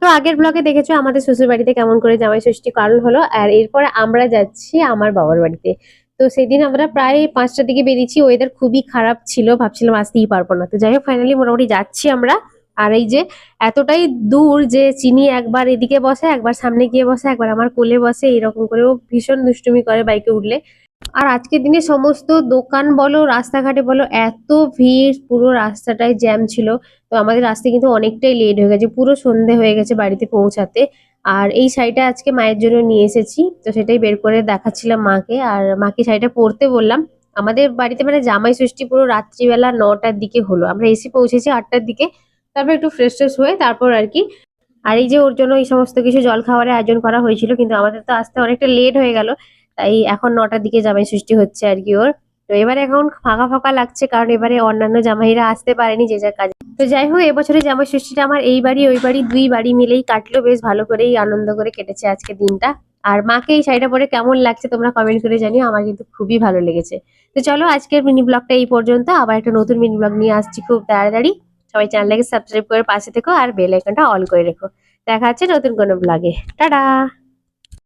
তো আগের ব্লগে দেখেছো আমাদের শ্বশুর বাড়িতে কেমন করে জামাই ষষ্ঠী পালন হলো, আর এরপরে আমরা যাচ্ছি আমার বাবার বাড়িতে। তো সেদিন আমরা প্রায় 5টার দিকে বেরিয়েছি, ওয়েদার খুবই খারাপ ছিল, ভাবছিলাম আসতেই পারবো না। তো যাই হোক ফাইনালি মোটামুটি যাচ্ছি আমরা। আর এই যে এতটাই দূর যে চিনি একবার এদিকে বসে, একবার সামনে গিয়ে বসে, একবার আমার কোলে বসে, এরকম করেও ভীষণ দুষ্টুমি করে বাইকে উঠলে। আর আজকের দিনে সমস্ত দোকান বলো রাস্তাঘাটে বলো এত ভিড়, পুরো রাস্তাটায় জ্যাম ছিল। তো আমাদের আসতে কিন্তু অনেকটাই লেট হয়ে গেছে, পুরো সন্ধে হয়ে গেছে বাড়িতে পৌঁছাতে। আর এই শাড়িটা আজকে মায়ের জন্য নিয়ে এসেছি, তো সেটাই বের করে দেখাচ্ছিলাম মাকে, আর মাকে শাড়িটা পরতে বললাম। আমাদের বাড়িতে মানে জামাই ষষ্ঠী পুরো রাত্রিবেলা 9টার দিকে হলো, আমরা এসে পৌঁছেছি 8টার দিকে। তারপর একটু ফ্রেশ ট্রেশ হয়ে তারপর আর কি। আর এই যে ওর জন্য এই সমস্ত কিছু জল খাবারের আয়োজন করা হয়েছিল, কিন্তু আমাদের তো আসতে অনেকটা লেট হয়ে গেল। তাই এখন 9টার দিকে জামাই ষষ্ঠী হচ্ছে আর কি ওর। তো এবারে এখন ফাঁকা ফাঁকা লাগছে, কারণ এবারে অন্যান্য জামাইরা আসতে পারেনি যে যার কাজে। তো যাই হোক এবছরে জামাই ষষ্ঠীটা আমার এই বাড়ি ওই বাড়ি দুই বাড়ি মিলেই কাটলো, বেশ ভালো করেই আনন্দ করে কেটেছে আজকে দিনটা। আর মাকে এই শাড়িটা পরে কেমন লাগছে তোমরা কমেন্ট করে জানিও, আমার কিন্তু খুবই ভালো লেগেছে। তো চলো আজকের মিনি ব্লগটা এই পর্যন্ত, আবার একটা নতুন মিনি ব্লগ নিয়ে আসছি খুব তাড়াতাড়ি। সবাই চ্যানেলটাকে সাবস্ক্রাইব করে পাশে থেকো আর বেল আইকনটা অল করে রেখো। দেখা হচ্ছে নতুন কোনো ব্লগে। টাটা।